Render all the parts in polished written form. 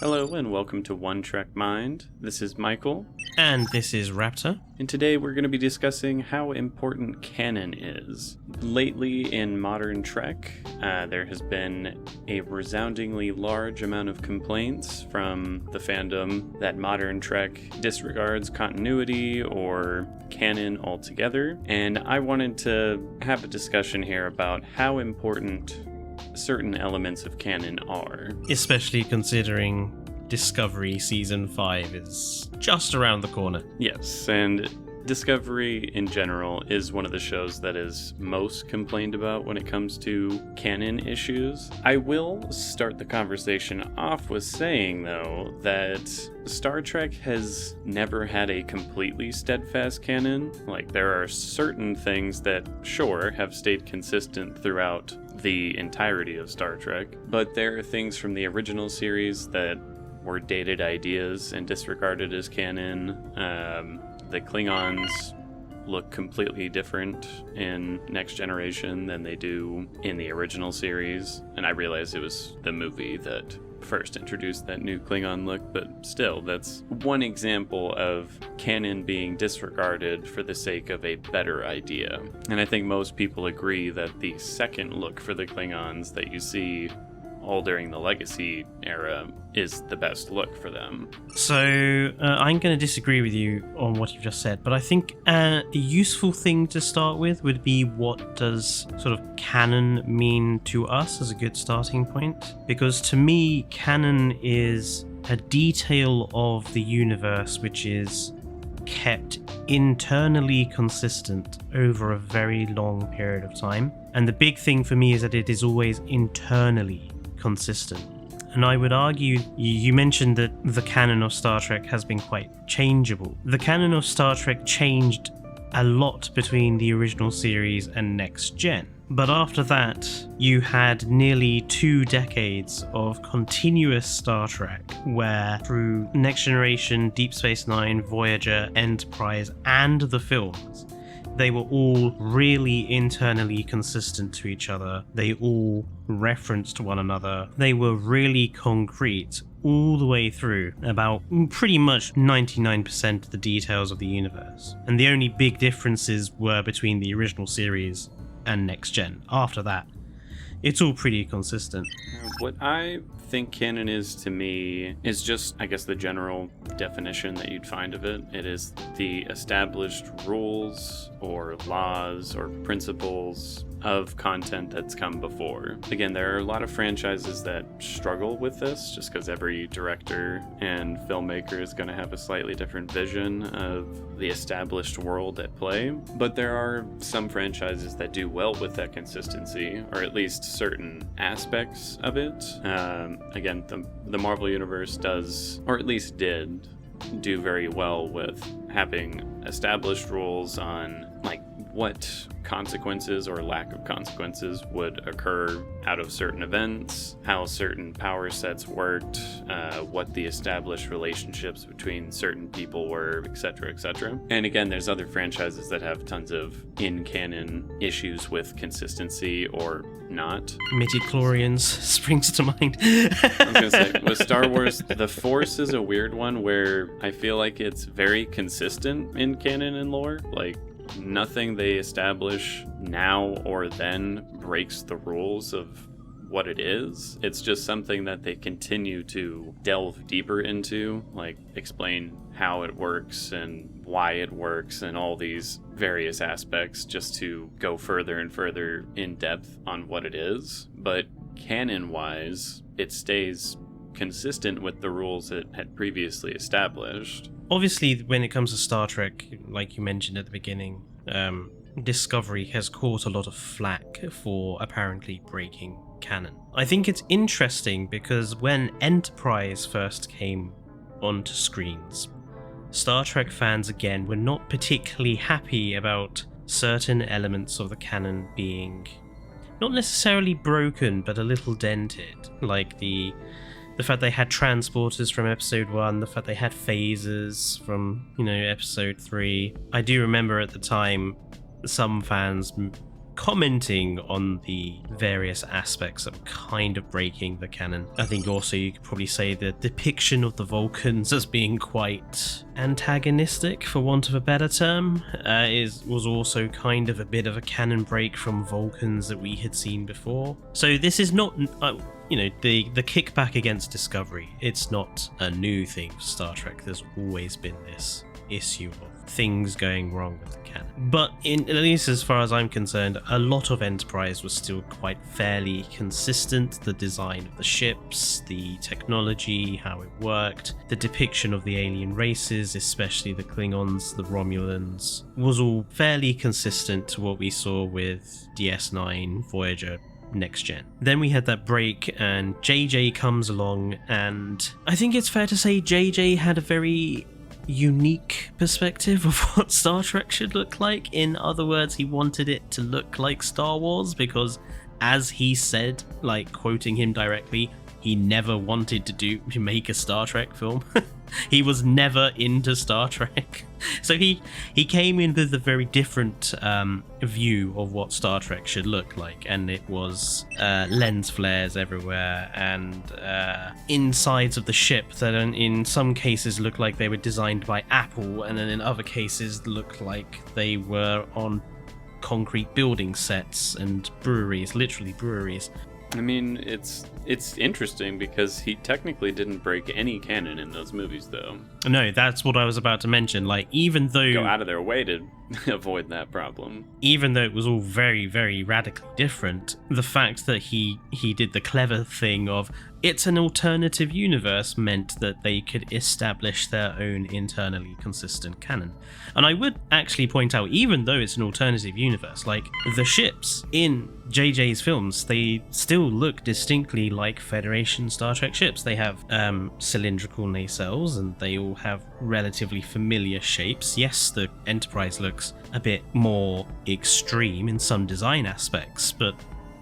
Hello and welcome to One Trek Mind. This is Michael. And this is Raptor. And today we're going to be discussing how important canon is. Lately in modern Trek, there has been a resoundingly large amount of complaints from the fandom that modern Trek disregards continuity or canon altogether. And I wanted to have a discussion here about how important certain elements of canon are. Especially considering Discovery Season 5 is just around the corner. Yes, and Discovery in general is one of the shows that is most complained about when it comes to canon issues. I will start the conversation off with saying, though, that Star Trek has never had a completely steadfast canon. Like, there are certain things that, sure, have stayed consistent throughout the entirety of Star Trek, but there are things from the original series that were dated ideas and disregarded as canon. The Klingons look completely different in Next Generation than they do in the original series, and I realize it was the movie that first introduced that new Klingon look, but still, that's one example of canon being disregarded for the sake of a better idea. And I think most people agree that the second look for the Klingons that you see all during the Legacy era is the best look for them. So I'm going to disagree with you on what you've just said, but I think a useful thing to start with would be, what does sort of canon mean to us as a good starting point? Because to me, canon is a detail of the universe which is kept internally consistent over a very long period of time. And the big thing for me is that it is always internally consistent. And I would argue, you mentioned that the canon of Star Trek has been quite changeable. The canon of Star Trek changed a lot between the original series and Next Gen. But after that, you had nearly 2 decades of continuous Star Trek, where through Next Generation, Deep Space Nine, Voyager, Enterprise, and the films, they were all really internally consistent to each other. They all referenced one another. They were really concrete all the way through about pretty much 99% of the details of the universe. And the only big differences were between the original series and Next Gen. After that, it's all pretty consistent. What I think canon is to me is just, I guess, the general definition that you'd find of it. It is the established rules or laws or principles of content that's come before. Again, there are a lot of franchises that struggle with this just because every director and filmmaker is going to have a slightly different vision of the established world at play. But there are some franchises that do well with that consistency, or at least certain aspects of it. Again, the Marvel Universe does, or at least did, do very well with having established rules on like what consequences or lack of consequences would occur out of certain events, how certain power sets worked, what the established relationships between certain people were, etc., etc. And again, there's other franchises that have tons of in-canon issues with consistency or not. Midichlorians springs to mind. I was gonna say, with Star Wars, the Force is a weird one where I feel like it's very consistent in canon and lore. Like, nothing they establish now or then breaks the rules of what it is. It's just something that they continue to delve deeper into, like explain how it works and why it works and all these various aspects, just to go further and further in depth on what it is. But canon-wise, it stays consistent with the rules it had previously established. Obviously, when it comes to Star Trek, like you mentioned at the beginning, Discovery has caught a lot of flack for apparently breaking canon. I think it's interesting because when Enterprise first came onto screens, Star Trek fans again were not particularly happy about certain elements of the canon being not necessarily broken, but a little dented, like the fact they had transporters from episode 1, the fact they had phasers from, episode 3. I do remember at the time some fans commenting on the various aspects of kind of breaking the canon. I think also you could probably say the depiction of the Vulcans as being quite antagonistic, for want of a better term, was also kind of a bit of a canon break from Vulcans that we had seen before. So this is not, the kickback against Discovery. It's not a new thing for Star Trek. There's always been this issue of things going wrong with the canon. But at least as far as I'm concerned, a lot of Enterprise was still quite fairly consistent. The design of the ships, the technology, how it worked, the depiction of the alien races, especially the Klingons, the Romulans, was all fairly consistent to what we saw with DS9, Voyager, Next Gen. Then we had that break and JJ comes along, and I think it's fair to say JJ had a very unique perspective of what Star Trek should look like. In other words, he wanted it to look like Star Wars because, as he said, like quoting him directly, he never wanted to make a Star Trek film. He was never into Star Trek. So he came in with a very different view of what Star Trek should look like, and it was lens flares everywhere and insides of the ship that in some cases looked like they were designed by Apple, and then in other cases looked like they were on concrete building sets and breweries, literally breweries. I mean, it's interesting because he technically didn't break any canon in those movies, though. No, that's what I was about to mention. Like, even though... Go out of their way to avoid that problem. Even though it was all very, very radically different, the fact that he did the clever thing of it's an alternative universe meant that they could establish their own internally consistent canon. And I would actually point out, even though it's an alternative universe, like the ships in JJ's films, they still look distinctly like Federation Star Trek ships. They have cylindrical nacelles and they all have relatively familiar shapes. Yes, the Enterprise looks a bit more extreme in some design aspects, but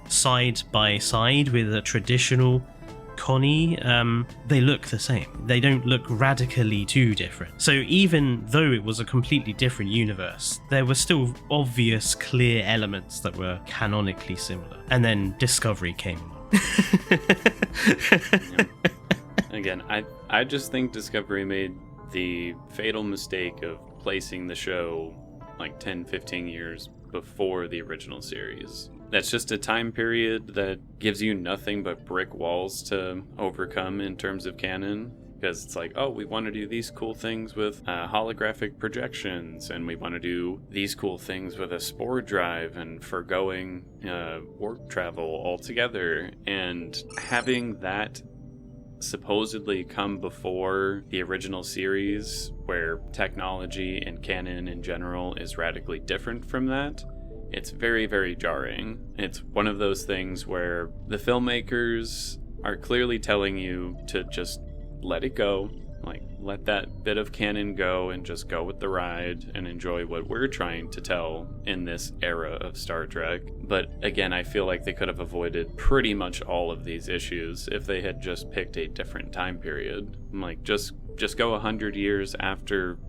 side by side with a traditional Connie, they look the same. They don't look radically too different. So even though it was a completely different universe, there were still obvious, clear elements that were canonically similar. And then Discovery came along. Again, I just think Discovery made the fatal mistake of placing the show like 10, 15 years before the original series. That's just a time period that gives you nothing but brick walls to overcome in terms of canon. Because it's like, oh, we want to do these cool things with holographic projections, and we want to do these cool things with a spore drive and forgoing warp travel altogether. And having that supposedly come before the original series, where technology and canon in general is radically different from that, it's very, very jarring. It's one of those things where the filmmakers are clearly telling you to just let it go, like let that bit of canon go and just go with the ride and enjoy what we're trying to tell in this era of Star Trek. But again, I feel like they could have avoided pretty much all of these issues if they had just picked a different time period. Like, just go 100 years after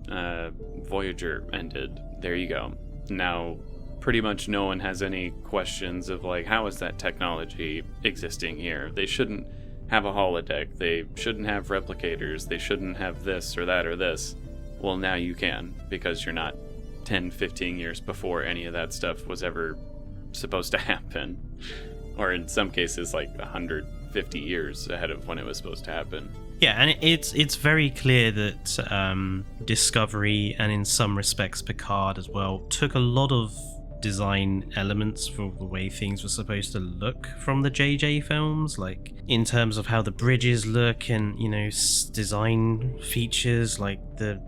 Voyager ended. There you go. Now, pretty much no one has any questions of like, how is that technology existing here? They shouldn't have a holodeck. They shouldn't have replicators. They shouldn't have this or that or this. Well, now you can, because you're not 10, 15 years before any of that stuff was ever supposed to happen. Or in some cases, like 150 years ahead of when it was supposed to happen. Yeah, and it's very clear that Discovery, and in some respects Picard as well, took a lot of design elements for the way things were supposed to look from the JJ films, like in terms of how the bridges look and, you know, design features like the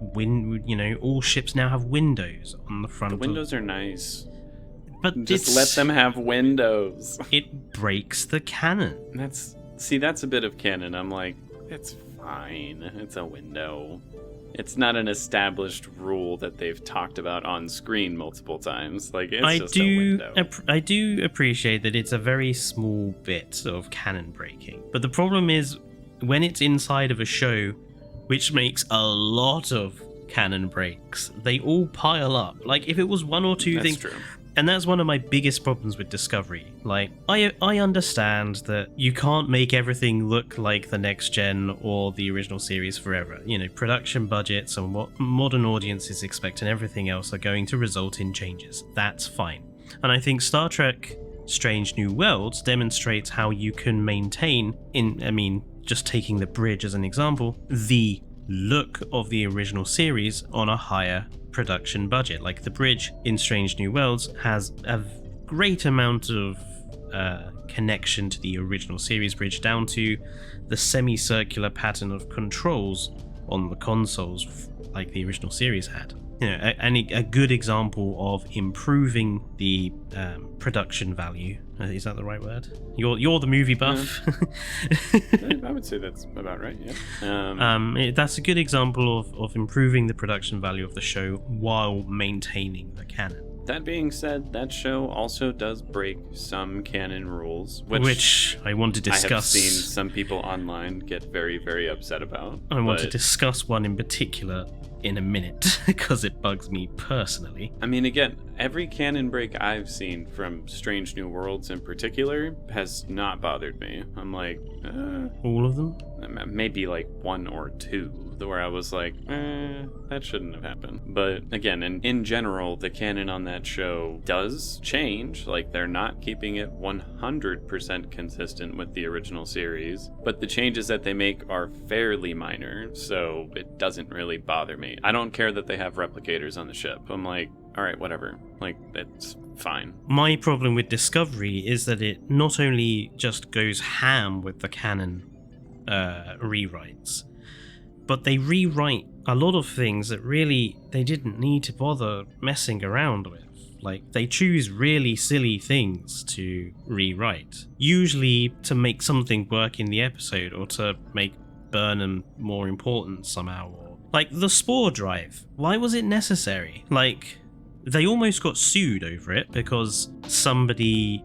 all ships now have windows on the front. The windows are nice, but just let them have windows. It breaks the canon. That's a bit of canon. I'm like, it's fine. It's a window. It's not an established rule that they've talked about on screen multiple times. Like, it's just a window. I do appreciate that it's a very small bit of canon breaking. But the problem is, when it's inside of a show, which makes a lot of canon breaks, they all pile up. Like, if it was one or two things... True. And that's one of my biggest problems with Discovery. Like, I understand that you can't make everything look like the next gen or the original series forever. You know, production budgets and what modern audiences expect and everything else are going to result in changes. That's fine. And I think Star Trek Strange New Worlds demonstrates how you can maintain, just taking the bridge as an example, the look of the original series on a higher production budget. Like the bridge in Strange New Worlds has a great amount of connection to the original series bridge, down to the semicircular pattern of controls on the consoles like the original series had. You know, a good example of improving the production value. Is that the right word? You're the movie buff. I would say that's about right. Yeah. That's a good example of improving the production value of the show while maintaining the canon. That being said, that show also does break some canon rules, which I want to discuss. I have seen some people online get very, very upset about. I want to discuss one in particular in a minute because it bugs me personally. I mean, again, every canon break I've seen from Strange New Worlds in particular has not bothered me. I'm like, all of them? Maybe like one or two where I was like, that shouldn't have happened. But again, in general, the canon on that show does change. Like, they're not keeping it 100% consistent with the original series, but the changes that they make are fairly minor, so it doesn't really bother me. I don't care that they have replicators on the ship. I'm like, all right, whatever. Like, it's fine. My problem with Discovery is that it not only just goes ham with the canon rewrites, but they rewrite a lot of things that really they didn't need to bother messing around with. Like, they choose really silly things to rewrite, usually to make something work in the episode or to make Burnham more important somehow. Or like the spore drive, why was it necessary? Like, they almost got sued over it because somebody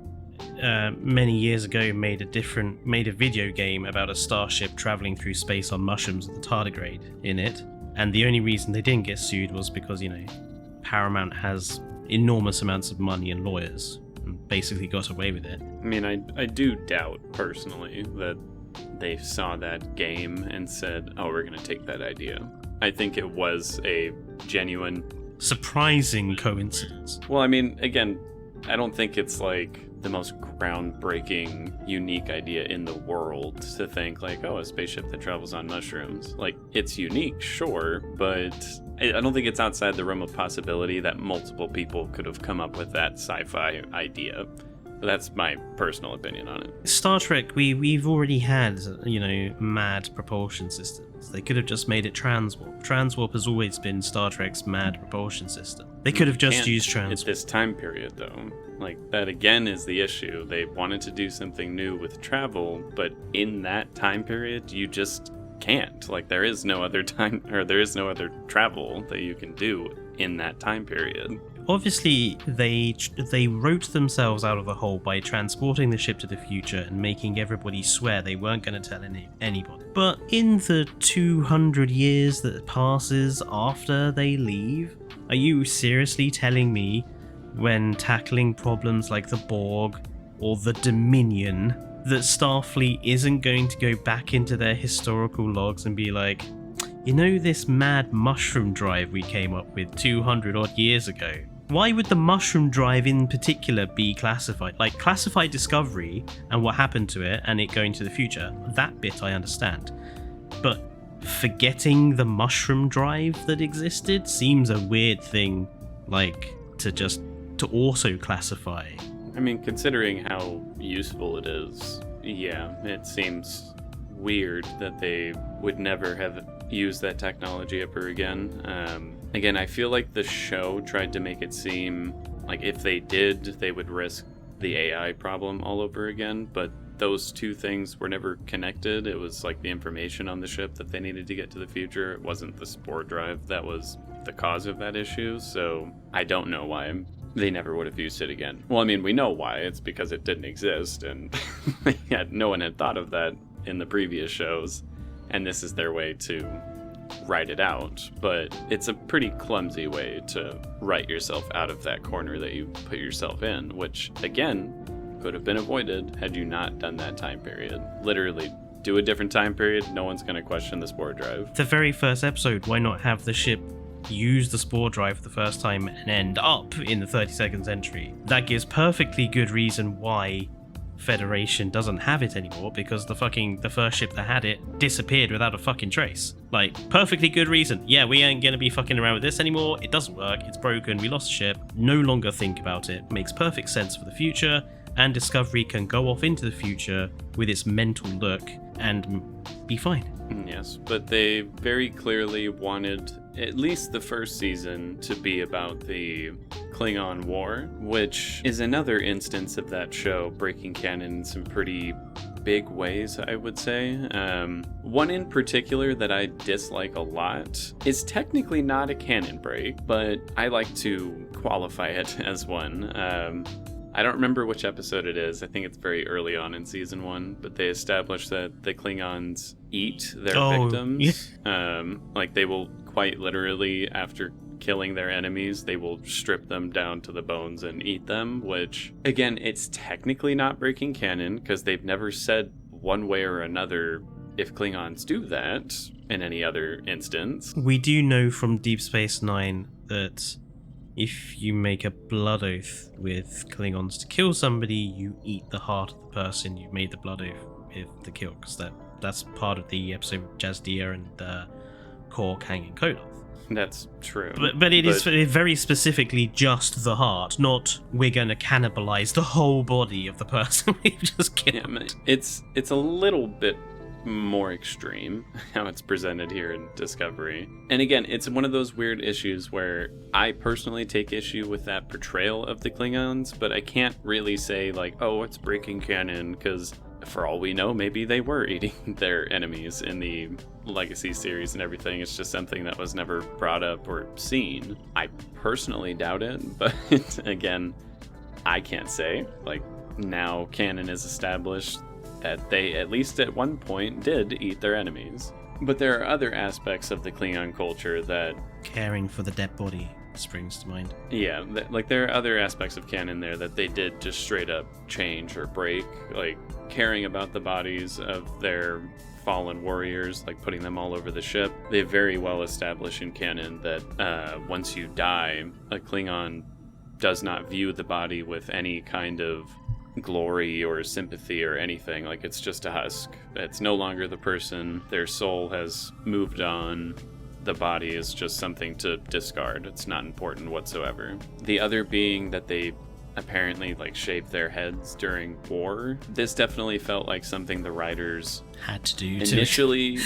many years ago made a video game about a starship traveling through space on mushrooms with a tardigrade in it, and the only reason they didn't get sued was because, you know, Paramount has enormous amounts of money and lawyers and basically got away with it. I mean, I do doubt personally that they saw that game and said, oh, we're going to take that idea. I think it was a genuine, surprising coincidence. Well, I mean, again, I don't think it's like the most groundbreaking, unique idea in the world to think like, oh, a spaceship that travels on mushrooms. Like, it's unique, sure, but I don't think it's outside the realm of possibility that multiple people could have come up with that sci-fi idea. But that's my personal opinion on it. Star Trek, we've already had, you know, mad propulsion systems. They could have just made it transwarp. Transwarp has always been Star Trek's mad propulsion system. They could have just used transwarp. At this time period, though, like, that again is the issue. They wanted to do something new with travel, but in that time period, you just can't. Like, there is no other time, or there is no other travel that you can do in that time period. Obviously, they wrote themselves out of the hole by transporting the ship to the future and making everybody swear they weren't going to tell anybody. But in the 200 years that passes after they leave, are you seriously telling me when tackling problems like the Borg or the Dominion that Starfleet isn't going to go back into their historical logs and be like, you know, this mad mushroom drive we came up with 200 odd years ago? Why would the mushroom drive in particular be classified? Like, classified Discovery and what happened to it and it going to the future, that bit I understand. But forgetting the mushroom drive that existed seems a weird thing, like, to also classify. I mean, considering how useful it is, yeah, it seems weird that they would never have used that technology ever again. Again, I feel like the show tried to make it seem like if they did, they would risk the AI problem all over again, but those two things were never connected. It was like the information on the ship that they needed to get to the future. It wasn't the spore drive that was the cause of that issue, so I don't know why they never would have used it again. Well, I mean, we know why. It's because it didn't exist, and no one had thought of that in the previous shows, and this is their way to write it out, but it's a pretty clumsy way to write yourself out of that corner that you put yourself in, which, again, could have been avoided had you not done that time period. Literally, do a different time period, no one's going to question the spore drive. The very first episode, why not have the ship use the spore drive for the first time and end up in the 32nd century? That gives perfectly good reason why Federation doesn't have it anymore, because the first ship that had it disappeared without a fucking trace. Like, perfectly good reason. Yeah, we ain't gonna be fucking around with this anymore. It doesn't work. It's broken. We lost the ship. No longer think about it. Makes perfect sense for the future, and Discovery can go off into the future with its mental look and be fine. Yes, but they very clearly wanted at least the first season to be about the Klingon War, which is another instance of that show breaking canon in some pretty big ways, I would say. One in particular that I dislike a lot is technically not a canon break, but I like to qualify it as one. I don't remember which episode it is. I think it's very early on in season 1, but they established that the Klingons eat their victims. Yeah. Like, they will quite literally, after killing their enemies, they will strip them down to the bones and eat them, which, again, it's technically not breaking canon, because they've never said one way or another if Klingons do that in any other instance. We do know from Deep Space Nine that if you make a blood oath with Klingons to kill somebody, you eat the heart of the person you made the blood oath with to kill, because that's part of the episode with Jazdia and Kork hanging Koloth. That's true. But it is very specifically just the heart, not we're going to cannibalize the whole body of the person we've just killed. Yeah, it's a little bit more extreme how it's presented here in Discovery. And again, it's one of those weird issues where I personally take issue with that portrayal of the Klingons, but I can't really say like, oh, it's breaking canon, because for all we know, maybe they were eating their enemies in the Legacy series and everything. It's just something that was never brought up or seen. I personally doubt it, but again, I can't say. Like, now canon is established that they, at least at one point, did eat their enemies. But there are other aspects of the Klingon culture that... Caring for the dead body springs to mind. Yeah, like there are other aspects of canon there that they did just straight up change or break, like caring about the bodies of their fallen warriors, like putting them all over the ship. They very well established in canon that once you die, a Klingon does not view the body with any kind of glory or sympathy or anything. Like, it's just a husk. It's no longer the person. Their soul has moved on. The body is just something to discard. It's not important whatsoever. The other being that they apparently like shaved their heads during war. This definitely felt like something the writers had to do initially.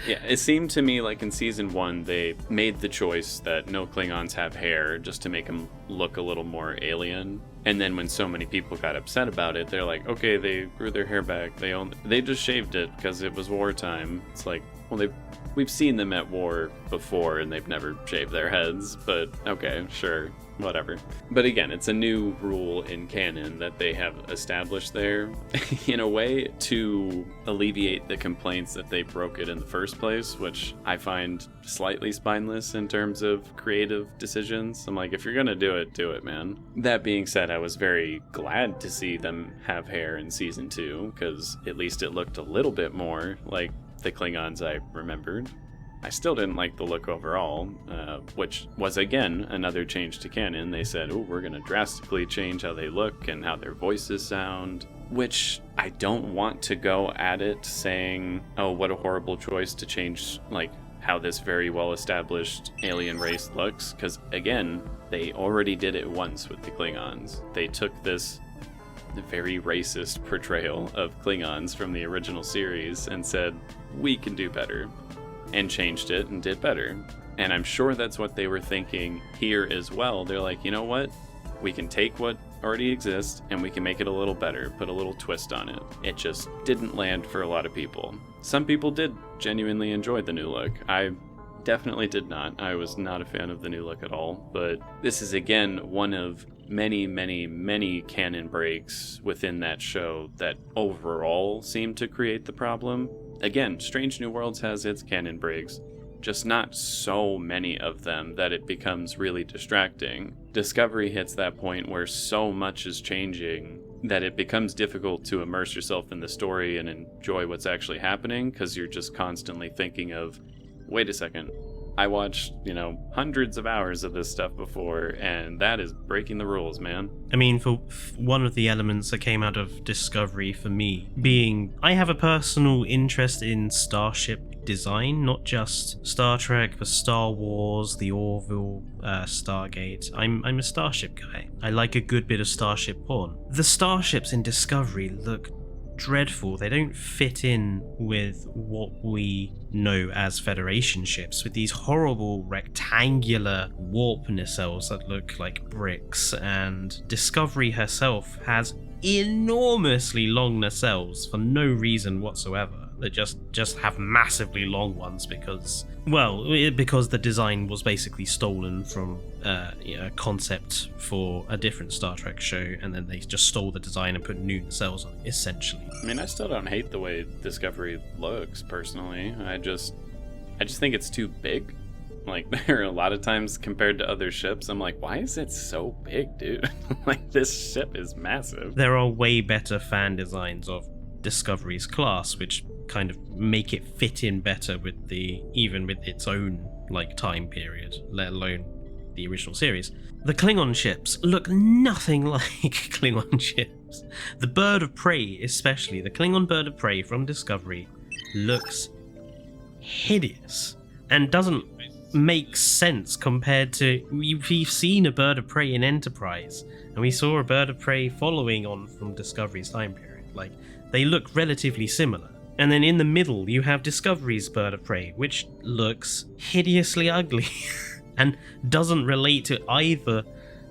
Yeah, it seemed to me like in season 1 they made the choice that no Klingons have hair just to make them look a little more alien. And then when so many people got upset about it, they're like, okay, they grew their hair back. They just shaved it because it was wartime. It's like, well, we've seen them at war before and they've never shaved their heads, but okay, sure, whatever. But again, it's a new rule in canon that they have established there in a way to alleviate the complaints that they broke it in the first place, which I find slightly spineless in terms of creative decisions. I'm like, if you're gonna do it, man. That being said, I was very glad to see them have hair in season 2, because at least it looked a little bit more like the Klingons I remembered. I still didn't like the look overall, which was again another change to canon. They said, oh, we're going to drastically change how they look and how their voices sound, which I don't want to go at it saying, oh, what a horrible choice to change like how this very well established alien race looks, because again, they already did it once with the Klingons. They took this very racist portrayal of Klingons from the original series and said, we can do better, and changed it and did better. And I'm sure that's what they were thinking here as well. They're like, you know what? We can take what already exists and we can make it a little better, put a little twist on it. It just didn't land for a lot of people. Some people did genuinely enjoy the new look. I definitely did not. I was not a fan of the new look at all. But this is again one of many, many, many canon breaks within that show that overall seem to create the problem. Again, Strange New Worlds has its canon breaks, just not so many of them that it becomes really distracting. Discovery hits that point where so much is changing that it becomes difficult to immerse yourself in the story and enjoy what's actually happening, because you're just constantly thinking of, wait a second, I watched, hundreds of hours of this stuff before, and that is breaking the rules, man. I mean, for one of the elements that came out of Discovery for me being, I have a personal interest in Starship design, not just Star Trek, but Star Wars, the Orville, Stargate. I'm a Starship guy. I like a good bit of Starship porn. The starships in Discovery look dreadful. They don't fit in with what we know as Federation ships, with these horrible rectangular warp nacelles that look like bricks, and Discovery herself has enormously long nacelles for no reason whatsoever. That just have massively long ones because the design was basically stolen from a concept for a different Star Trek show, and then they just stole the design and put new nacelles on it, essentially. I mean, I still don't hate the way Discovery looks, personally. I just think it's too big. Like, there are a lot of times compared to other ships, I'm like, why is it so big, dude? Like, this ship is massive. There are way better fan designs of Discovery's class, which kind of make it fit in better with even with its own time period, let alone the original series. The Klingon ships look nothing like Klingon ships. The Bird of Prey, especially the Klingon Bird of Prey from Discovery, looks hideous and doesn't make sense compared to, we've seen a Bird of Prey in Enterprise, and we saw a Bird of Prey following on from Discovery's time period. They look relatively similar. And then in the middle, you have Discovery's Bird of Prey, which looks hideously ugly and doesn't relate to either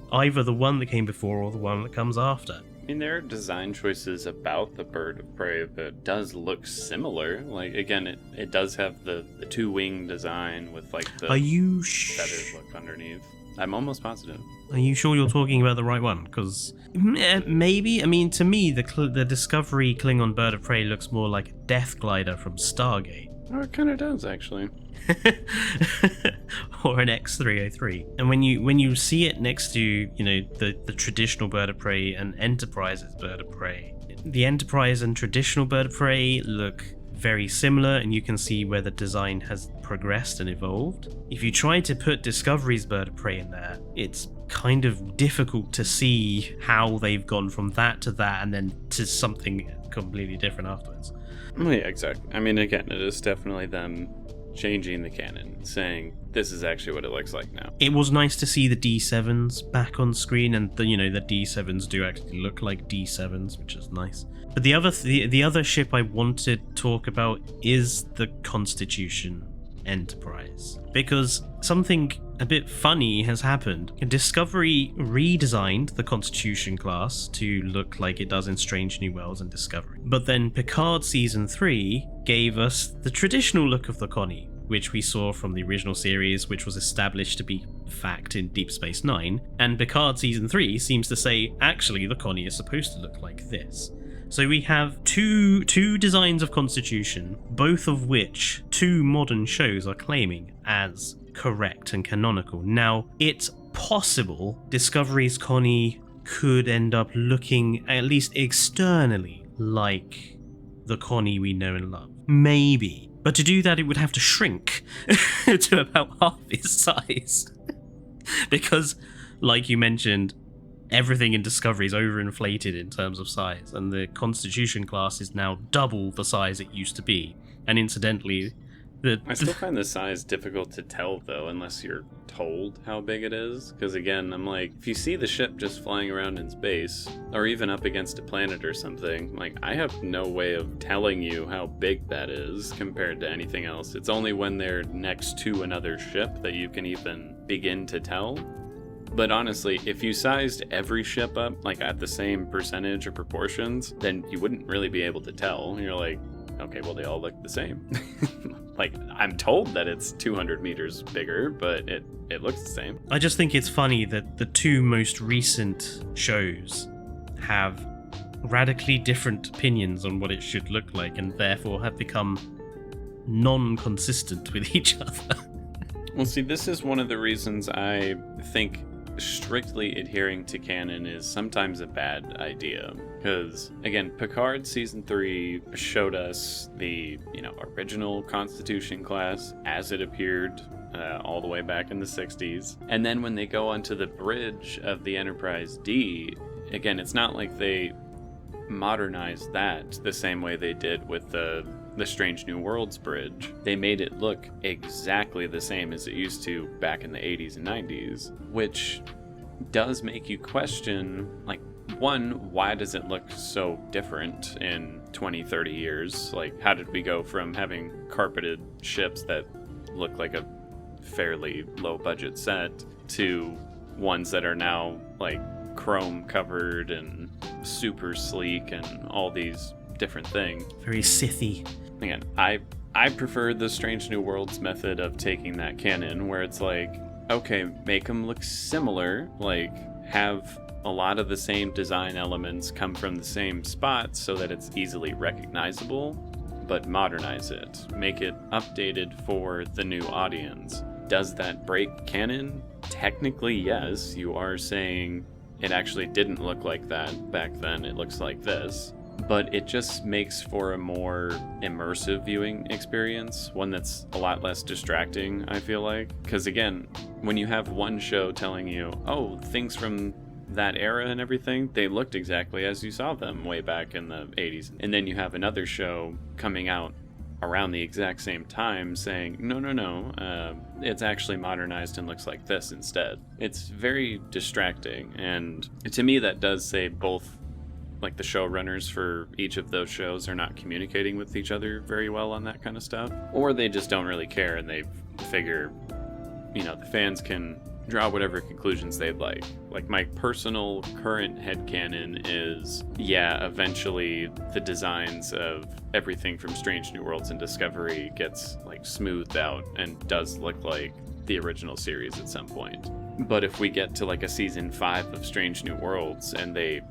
the one that came before or the one that comes after. I mean, there are design choices about the Bird of Prey that does look similar. Again, it does have the two-wing design with the feathers look underneath. I'm almost positive. Are you sure you're talking about the right one? Because maybe. I mean, to me, the Discovery Klingon Bird of Prey looks more like a Death Glider from Stargate. Oh, it kind of does, actually. Or an X-303. And when you see it next to the traditional Bird of Prey and Enterprise's Bird of Prey, the Enterprise and traditional Bird of Prey look very similar, and you can see where the design has progressed and evolved. If you try to put Discovery's Bird of Prey in there, it's kind of difficult to see how they've gone from that to that and then to something completely different afterwards. Yeah, exactly. I mean, again, it is definitely them changing the canon, saying this is actually what it looks like now. It was nice to see the D7s back on screen, and the D7s do actually look like D7s, which is nice. But the other ship I want to talk about is the Constitution Enterprise, because something a bit funny has happened. Discovery redesigned the Constitution class to look like it does in Strange New Worlds and Discovery, but then Picard Season 3 gave us the traditional look of the Connie, which we saw from the original series, which was established to be fact in Deep Space Nine, and Picard Season 3 seems to say, actually, the Connie is supposed to look like this. So we have two designs of Constitution, both of which two modern shows are claiming as correct and canonical. Now, it's possible Discovery's Connie could end up looking, at least externally, like the Connie we know and love. Maybe. But to do that, it would have to shrink to about half its size. Because, like you mentioned, everything in Discovery is overinflated in terms of size, and the Constitution class is now double the size it used to be. And incidentally, I still find the size difficult to tell, though, unless you're told how big it is. Because again, I'm like, if you see the ship just flying around in space, or even up against a planet or something, I have no way of telling you how big that is compared to anything else. It's only when they're next to another ship that you can even begin to tell. But honestly, if you sized every ship up at the same percentage or proportions, then you wouldn't really be able to tell. You're like, okay, well, they all look the same. I'm told that it's 200 meters bigger, but it looks the same. I just think it's funny that the two most recent shows have radically different opinions on what it should look like, and therefore have become non-consistent with each other. Well, see, this is one of the reasons I think strictly adhering to canon is sometimes a bad idea. Because, again, Picard Season 3 showed us the, original Constitution class as it appeared all the way back in the 60s. And then when they go onto the bridge of the Enterprise D, again, it's not like they modernized that the same way they did with the Strange New Worlds bridge. They made it look exactly the same as it used to back in the 80s and 90s, which does make you question, like, one, why does it look so different in 20, 30 years? Like, how did we go from having carpeted ships that look like a fairly low budget set to ones that are now like chrome covered and super sleek and all these different things? Very Sithy. Again, I prefer the Strange New Worlds method of taking that canon where it's like, okay, make them look similar, like have a lot of the same design elements come from the same spots so that it's easily recognizable, but modernize it. Make it updated for the new audience. Does that break canon? Technically, yes. You are saying it actually didn't look like that back then. It looks like this. But it just makes for a more immersive viewing experience, one that's a lot less distracting, I feel like. Because again, when you have one show telling you, oh, things from that era and everything, they looked exactly as you saw them way back in the 80s. And then you have another show coming out around the exact same time saying, no, it's actually modernized and looks like this instead. It's very distracting. And to me, that does say both, like, the showrunners for each of those shows are not communicating with each other very well on that kind of stuff, or they just don't really care and they figure, the fans can draw whatever conclusions they'd like. Like, my personal current headcanon is, eventually the designs of everything from Strange New Worlds and Discovery gets, like, smoothed out and does look like the original series at some point. But if we get to, like, a season 5 of Strange New Worlds and they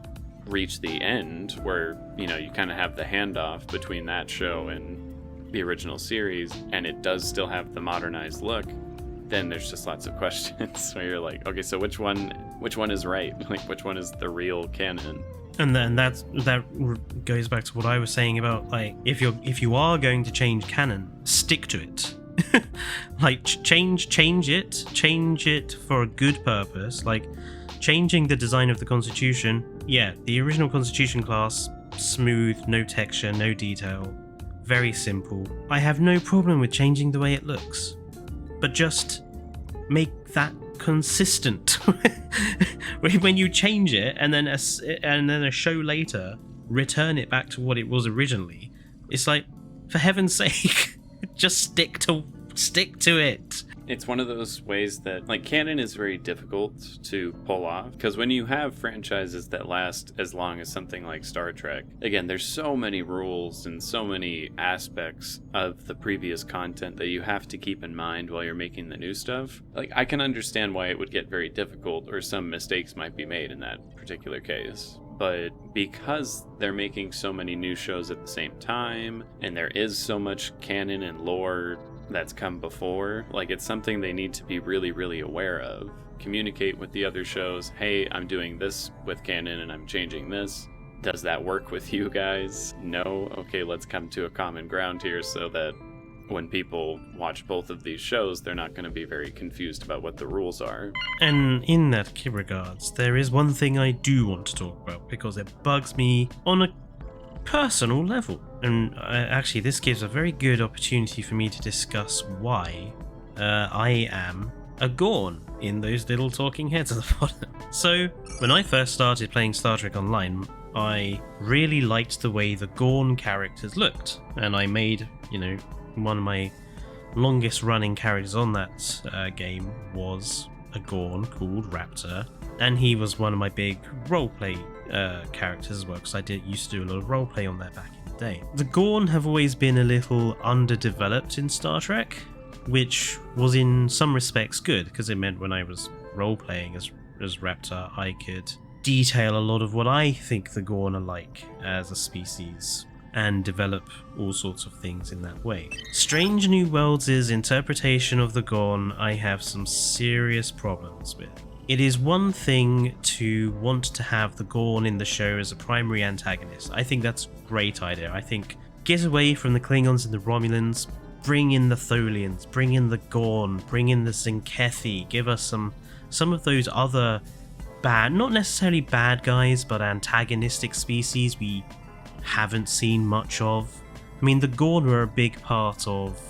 reach the end where, you kind of have the handoff between that show and the original series, and it does still have the modernized look, then there's just lots of questions where you're like, okay, so which one is right? Like, which one is the real canon? And then that goes back to what I was saying about, like, if you are going to change canon, stick to it. Like, change it for a good purpose. Like, changing the design of the Constitution, the original Constitution class, smooth, no texture, no detail, very simple. I have no problem with changing the way it looks, but just make that consistent. When you change it and then a show later return it back to what it was originally, it's like, for heaven's sake, just stick to it. It's one of those ways that, like, canon is very difficult to pull off, because when you have franchises that last as long as something like Star Trek, again, there's so many rules and so many aspects of the previous content that you have to keep in mind while you're making the new stuff. Like, I can understand why it would get very difficult, or some mistakes might be made in that particular case. But because they're making so many new shows at the same time, and there is so much canon and lore that's come before, like, it's something they need to be really, really aware of. Communicate with the other shows, hey, I'm doing this with canon and I'm changing this. Does that work with you guys? No? Okay, let's come to a common ground here so that when people watch both of these shows, they're not going to be very confused about what the rules are. And in that regards, there is one thing I do want to talk about, because it bugs me on a personal level, and actually this gives a very good opportunity for me to discuss why I am a Gorn in those little talking heads at the bottom. So when I first started playing Star Trek Online, I really liked the way the Gorn characters looked, and I made, one of my longest running characters on that game was a Gorn called Raptor, and he was one of my big roleplay characters as well, because I used to do a lot of roleplay on that back in the day. The Gorn have always been a little underdeveloped in Star Trek, which was in some respects good, because it meant when I was roleplaying as Raptor, I could detail a lot of what I think the Gorn are like as a species. and develop all sorts of things in that way. Strange New Worlds' interpretation of the Gorn I have some serious problems with. It is one thing to want to have the Gorn in the show as a primary antagonist. I think that's a great idea. I think get away from the Klingons and the Romulans, bring in the Tholians, bring in the Gorn, bring in the Zinkethi, give us some of those other bad, not necessarily bad guys, but antagonistic species we haven't seen much of. I mean, the Gorn were a big part of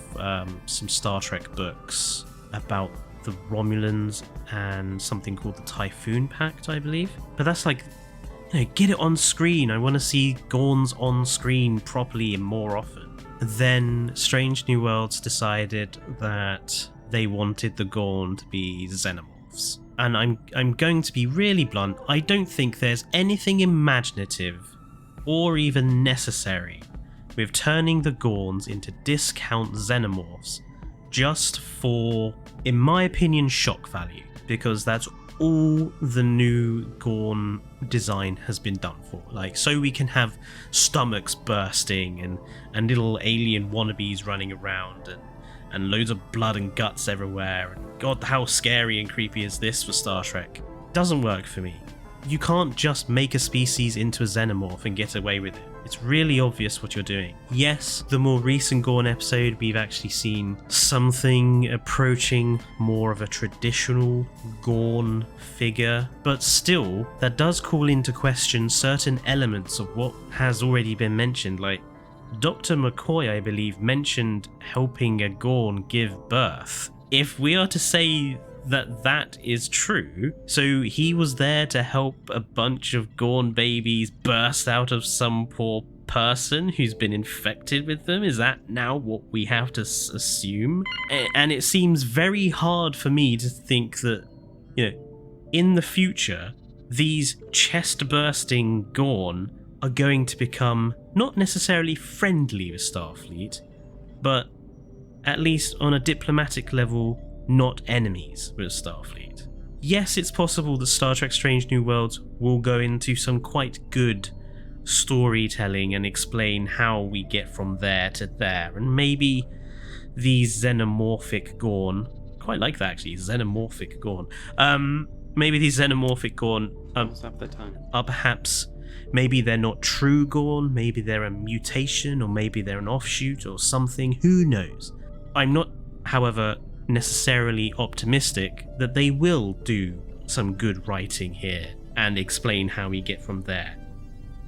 some Star Trek books about the Romulans and something called the Typhoon Pact, I believe. But that's like, get it on screen. I want to see Gorns on screen properly and more often. Then Strange New Worlds decided that they wanted the Gorn to be xenomorphs. And I'm going to be really blunt, I don't think there's anything imaginative or even necessary with turning the Gorns into discount xenomorphs just for, in my opinion, shock value, because that's all the new Gorn design has been done for. Like, so we can have stomachs bursting and little alien wannabes running around and loads of blood and guts everywhere, and god, how scary and creepy is this for Star Trek? Doesn't work for me. You can't just make a species into a xenomorph and get away with it. It's really obvious what you're doing. Yes, the more recent Gorn episode, we've actually seen something approaching more of a traditional Gorn figure, but still, that does call into question certain elements of what has already been mentioned. Like, Dr. McCoy, I believe, mentioned helping a Gorn give birth. If we are to say that is true, so he was there to help a bunch of Gorn babies burst out of some poor person who's been infected with them, is that now what we have to assume? And it seems very hard for me to think that, in the future, these chest-bursting Gorn are going to become not necessarily friendly with Starfleet, but at least on a diplomatic level, not enemies with Starfleet. Yes, it's possible that Star Trek Strange New Worlds will go into some quite good storytelling and explain how we get from there to there, and maybe these xenomorphic Gorn, quite like that actually, xenomorphic Gorn, maybe these xenomorphic Gorn are perhaps, maybe they're not true Gorn, maybe they're a mutation, or maybe they're an offshoot or something, who knows. I'm not, however, necessarily optimistic that they will do some good writing here and explain how we get from there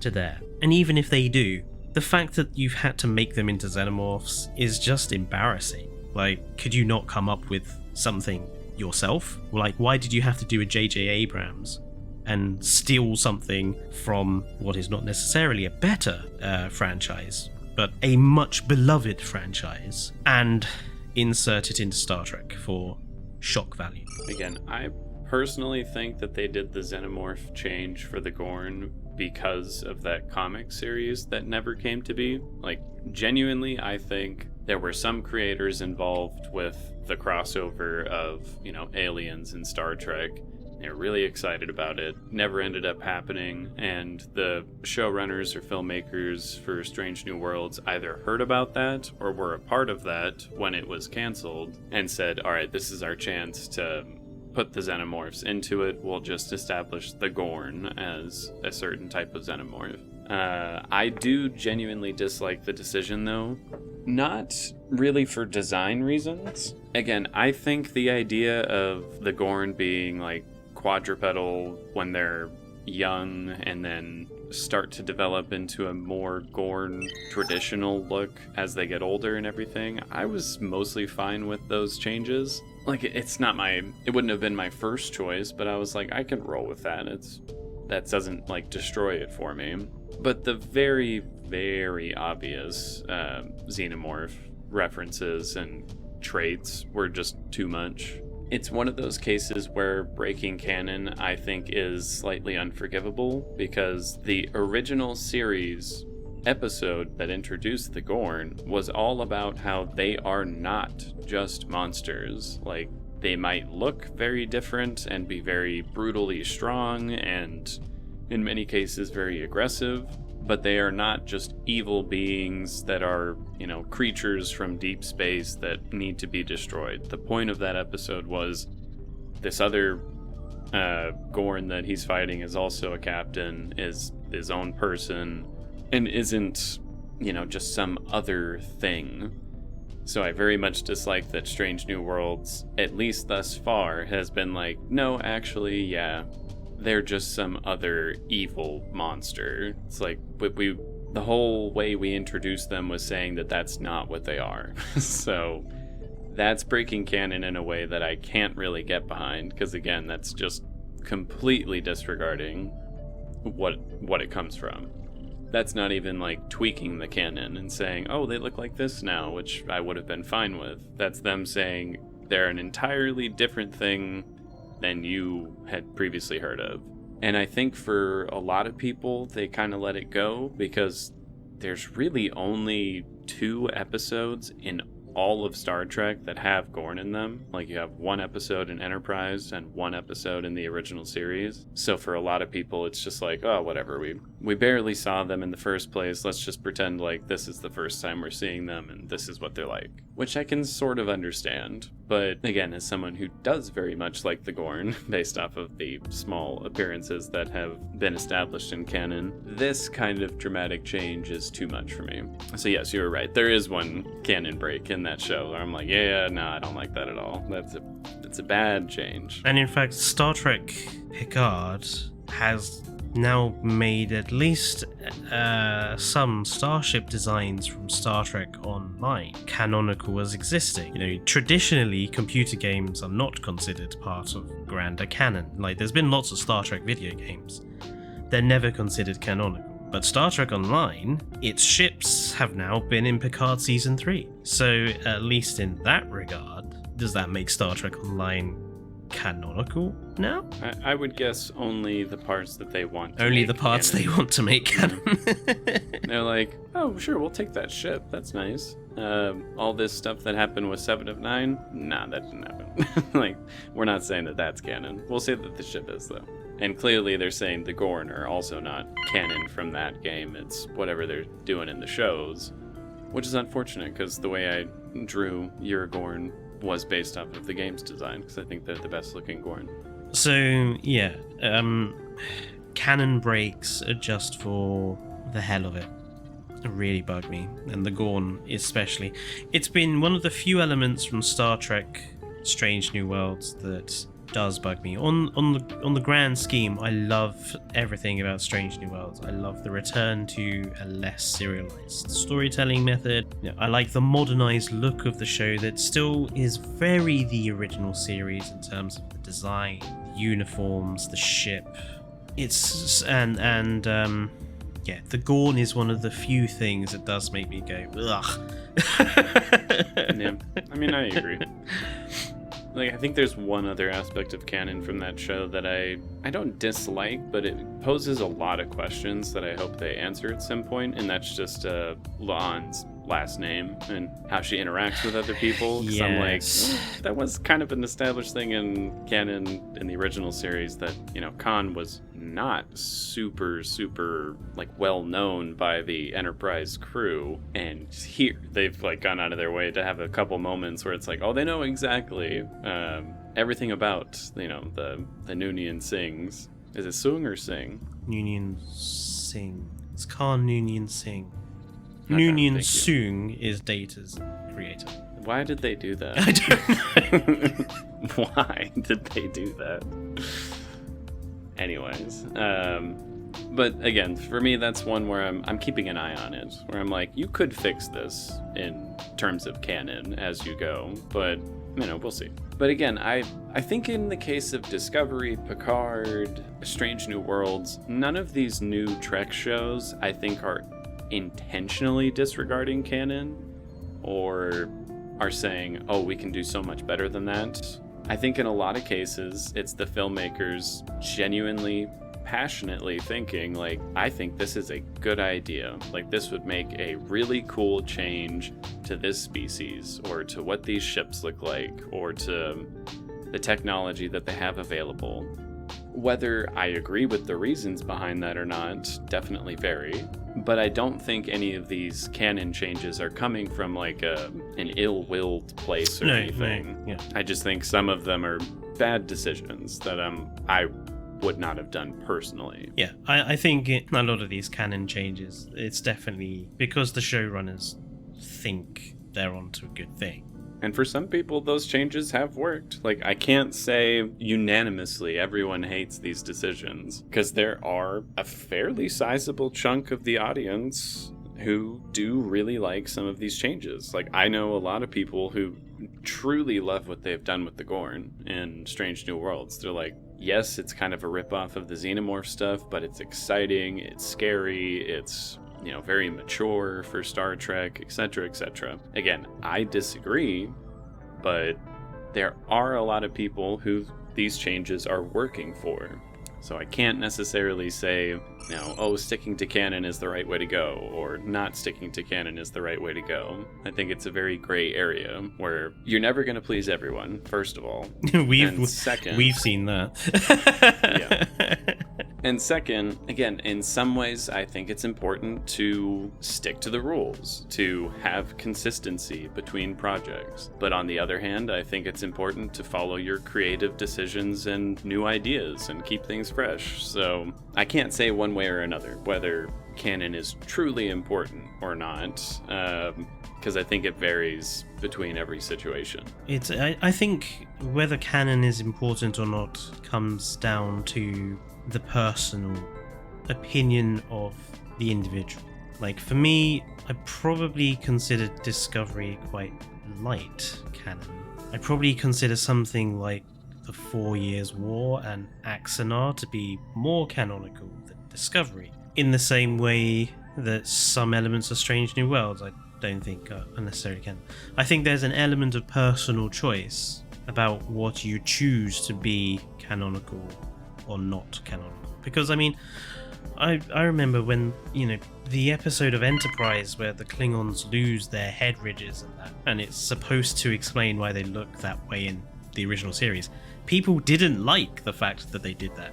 to there. And even if they do, the fact that you've had to make them into xenomorphs is just embarrassing. Like, could you not come up with something yourself? Like, why did you have to do a j.j. Abrams and steal something from what is not necessarily a better franchise, but a much beloved franchise, and insert it into Star Trek for shock value? Again, I personally think that they did the xenomorph change for the Gorn because of that comic series that never came to be. Like, genuinely, I think there were some creators involved with the crossover of, aliens in Star Trek. They were really excited about it. Never ended up happening, and the showrunners or filmmakers for Strange New Worlds either heard about that or were a part of that when it was canceled and said, all right, this is our chance to put the xenomorphs into it. We'll just establish the Gorn as a certain type of xenomorph. I do genuinely dislike the decision, though. Not really for design reasons. Again, I think the idea of the Gorn being like quadrupedal when they're young and then start to develop into a more Gorn traditional look as they get older and everything, I was mostly fine with those changes. Like, it wouldn't have been my first choice, but I was like, I can roll with that. That doesn't like destroy it for me. But the very, very obvious xenomorph references and traits were just too much. It's one of those cases where breaking canon, I think, is slightly unforgivable, because the original series episode that introduced the Gorn was all about how they are not just monsters. Like, they might look very different and be very brutally strong and in many cases very aggressive, but they are not just evil beings that are, creatures from deep space that need to be destroyed. The point of that episode was this other Gorn that he's fighting is also a captain, is his own person, and isn't, just some other thing. So I very much dislike that Strange New Worlds, at least thus far, has been like, no, actually, yeah, they're just some other evil monster. It's like, the whole way we introduced them was saying that that's not what they are. So that's breaking canon in a way that I can't really get behind, because again, that's just completely disregarding what it comes from. That's not even like tweaking the canon and saying, oh, they look like this now, which I would have been fine with. That's them saying they're an entirely different thing than you had previously heard of. And I think for a lot of people, they kind of let it go because there's really only 2 episodes in all of Star Trek that have Gorn in them. Like, you have 1 episode in Enterprise and 1 episode in the original series. So for a lot of people, it's just like, oh, whatever. We barely saw them in the first place. Let's just pretend like this is the first time we're seeing them and this is what they're like. Which I can sort of understand. But again, as someone who does very much like the Gorn, based off of the small appearances that have been established in canon, this kind of dramatic change is too much for me. So yes, you were right. There is one canon break in that show where I'm like, no, I don't like that at all. It's a bad change. And in fact, Star Trek Picard has now made at least some Starship designs from Star Trek Online canonical as existing. Traditionally, computer games are not considered part of grander canon. Like, there's been lots of Star Trek video games. They're never considered canonical. But Star Trek Online, its ships have now been in Picard Season 3. So, at least in that regard, does that make Star Trek Online canonical now? I would guess only the parts that they want to only make the parts canon. they want to make canon. They're like, oh, sure, we'll take that ship. That's nice. All this stuff that happened with 7 of 9? Nah, that didn't happen. Like, we're not saying that that's canon. We'll say that the ship is, though. And clearly they're saying the Gorn are also not canon from that game. It's whatever they're doing in the shows, which is unfortunate because the way I drew your Gorn was based off of the game's design, because I think they're the best looking Gorn. So, yeah, canon breaks are just for the hell of it. It really bug me, and the Gorn especially. It's been one of the few elements from Star Trek Strange New Worlds that does bug me. On the grand scheme, I love everything about Strange New Worlds. I love the return to a less serialized storytelling method. I like the modernized look of the show that still is very the original series in terms of the design, the uniforms, the ship. It's the Gorn is one of the few things that does make me go, ugh. Yeah, I mean, I agree. Like, I think there's one other aspect of canon from that show that I don't dislike, but it poses a lot of questions that I hope they answer at some point, and that's just La'an's last name and how she interacts with other people. Because I'm like, that was kind of an established thing in canon in the original series that, Khan was not super like well known by the Enterprise crew, and here they've like gone out of their way to have a couple moments where it's like, oh, they know exactly everything about the Noonien Sings. Is it Sung or Sing? Noonien Sing. It's Khan Noonien Sing. Okay, Noonien Sung is Data's creator. Why did they do that? I don't know. Why did they do that? Anyways, but again, for me, that's one where I'm keeping an eye on it, where I'm like, you could fix this in terms of canon as you go, but we'll see. But again, I think in the case of Discovery, Picard, Strange New Worlds, none of these new Trek shows I think are intentionally disregarding canon or are saying, oh, we can do so much better than that. I think in a lot of cases, it's the filmmakers genuinely, passionately thinking, like, I think this is a good idea. Like, this would make a really cool change to this species, or to what these ships look like, or to the technology that they have available. Whether I agree with the reasons behind that or not definitely vary, but I don't think any of these canon changes are coming from like an ill-willed place or anything. No, yeah. I just think some of them are bad decisions that I would not have done personally. Yeah, I think a lot of these canon changes, it's definitely because the showrunners think they're onto a good thing. And for some people, those changes have worked. Like, I can't say unanimously everyone hates these decisions, because there are a fairly sizable chunk of the audience who do really like some of these changes. Like, I know a lot of people who truly love what they've done with the Gorn in Strange New Worlds. They're like, yes, it's kind of a ripoff of the Xenomorph stuff, but it's exciting, it's scary, it's very mature for Star Trek, etc., etc. Again, I disagree, but there are a lot of people who these changes are working for. So I can't necessarily say, sticking to canon is the right way to go, or not sticking to canon is the right way to go. I think it's a very gray area where you're never going to please everyone, first of all. We've seen that. Yeah. And second, again, in some ways, I think it's important to stick to the rules, to have consistency between projects. But on the other hand, I think it's important to follow your creative decisions and new ideas and keep things fresh. So I can't say one way or another whether canon is truly important or not, because I think it varies between every situation. I think whether canon is important or not comes down to the personal opinion of the individual. Like, for me, I probably consider Discovery quite light canon. I probably consider something like the 4 Years' War and Axanar to be more canonical than Discovery. In the same way that some elements of Strange New Worlds I don't think are necessarily canon. I think there's an element of personal choice about what you choose to be canonical or not canonical. Because, I mean, I remember when, the episode of Enterprise where the Klingons lose their head ridges and that, and it's supposed to explain why they look that way in the original series. People didn't like the fact that they did that.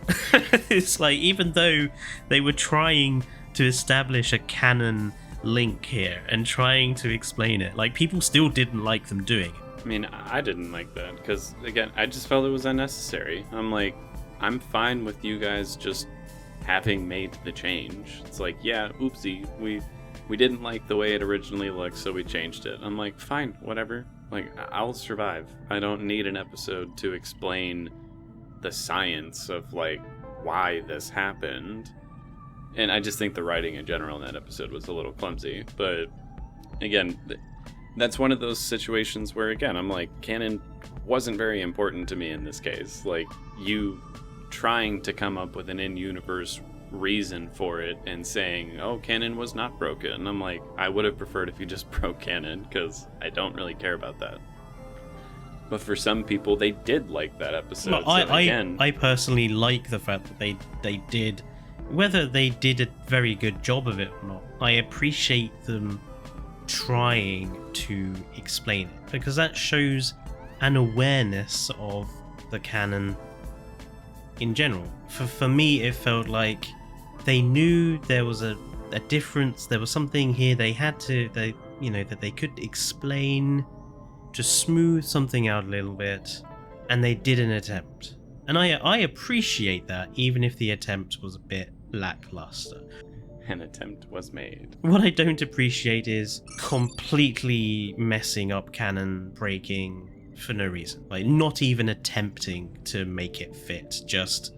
It's like, even though they were trying to establish a canon link here and trying to explain it, like, people still didn't like them doing it. I mean, I didn't like that, because, again, I just felt it was unnecessary. I'm like, I'm fine with you guys just having made the change. It's like, yeah, oopsie, we didn't like the way it originally looked, so we changed it. I'm like, fine, whatever. Like, I'll survive. I don't need an episode to explain the science of, like, why this happened. And I just think the writing in general in that episode was a little clumsy. But, again, that's one of those situations where, again, I'm like, canon wasn't very important to me in this case. Like, you trying to come up with an in-universe reason for it and saying, oh, canon was not broken. I'm like, I would have preferred if you just broke canon, because I don't really care about that. But for some people, they did like that episode. Well, I personally like the fact that they did, whether they did a very good job of it or not, I appreciate them trying to explain it, because that shows an awareness of the canon in general. For me, it felt like they knew there was a difference, there was something here that they could explain to smooth something out a little bit, and they did an attempt. And I appreciate that, even if the attempt was a bit lackluster. An attempt was made. What I don't appreciate is completely messing up canon, breaking for no reason. Like, not even attempting to make it fit, just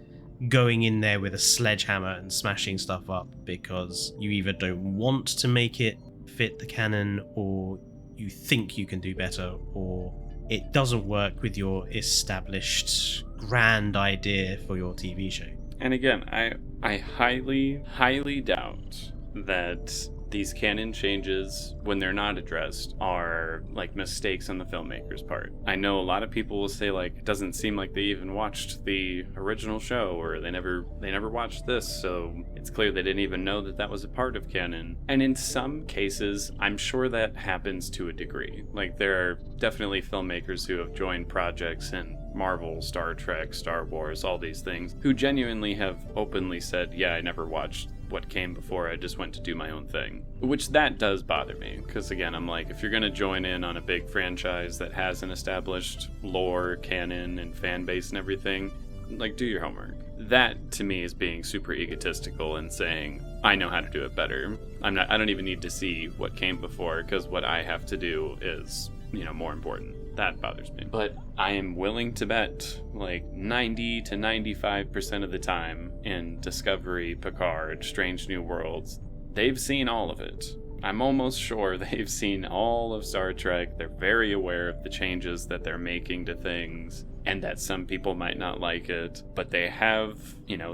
going in there with a sledgehammer and smashing stuff up because you either don't want to make it fit the canon, or you think you can do better, or it doesn't work with your established grand idea for your TV show. And again, I highly, highly doubt that these canon changes, when they're not addressed, are like mistakes on the filmmaker's part. I know a lot of people will say, like, it doesn't seem like they even watched the original show, or they never watched this, so it's clear they didn't even know that was a part of canon. And in some cases, I'm sure that happens to a degree. Like, there are definitely filmmakers who have joined projects and Marvel, Star Trek, Star Wars, all these things, who genuinely have openly said, yeah, I never watched what came before, I just went to do my own thing. Which that does bother me, because again, I'm like, if you're gonna join in on a big franchise that has an established lore, canon, and fan base and everything, like, do your homework. That, to me, is being super egotistical and saying, I know how to do it better. I don't even need to see what came before, because what I have to do is, more important. That bothers me. But I am willing to bet, like, 90 to 95% of the time in Discovery, Picard, Strange New Worlds, they've seen all of it. I'm almost sure they've seen all of Star Trek. They're very aware of the changes that they're making to things, and that some people might not like it, but they have,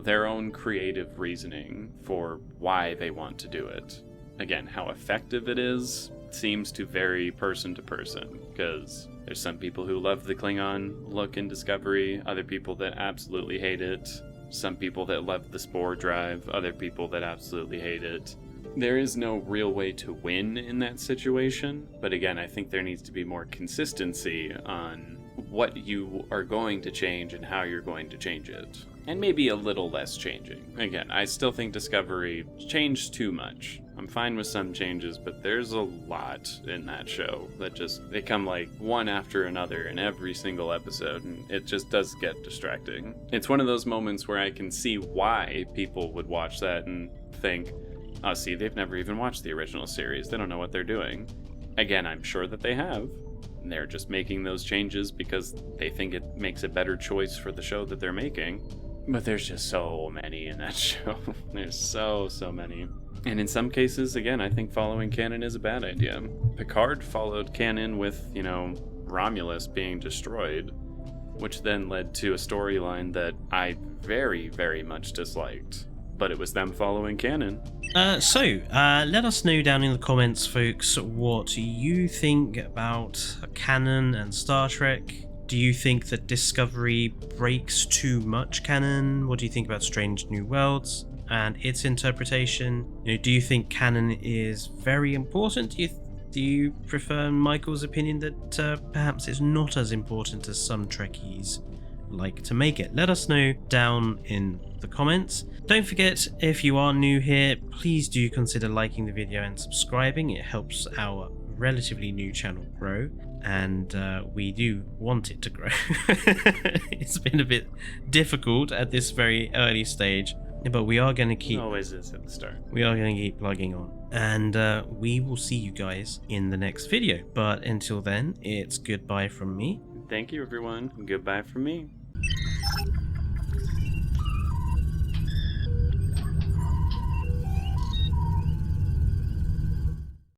their own creative reasoning for why they want to do it. Again, how effective it is seems to vary person to person, because there's some people who love the Klingon look in Discovery, other people that absolutely hate it, some people that love the spore drive, other people that absolutely hate it. There is no real way to win in that situation, but again, I think there needs to be more consistency on what you are going to change and how you're going to change it. And maybe a little less changing. Again, I still think Discovery changed too much. I'm fine with some changes, but there's a lot in that show that they come like one after another in every single episode, and it just does get distracting. It's one of those moments where I can see why people would watch that and think, oh, see, they've never even watched the original series. They don't know what they're doing. Again, I'm sure that they have. They're just making those changes because they think it makes a better choice for the show that they're making. But there's just so many in that show. There's so many. And in some cases, again, I think following canon is a bad idea. Picard followed canon with, Romulus being destroyed, which then led to a storyline that I very, very much disliked. But it was them following canon. So let us know down in the comments, folks, what you think about canon and Star Trek. Do you think that Discovery breaks too much canon? What do you think about Strange New Worlds and its interpretation? Do you think canon is very important? Do you prefer Michael's opinion that perhaps it's not as important as some Trekkies like to make it? Let us know down in the comments. Don't forget, if you are new here, please do consider liking the video and subscribing. It helps our relatively new channel grow, and we do want it to grow. It's been a bit difficult at this very early stage, but we are going to keep... It always is at the start. We are going to keep plugging on, and we will see you guys in the next video. But until then, it's goodbye from me. Thank you, everyone. Goodbye from me.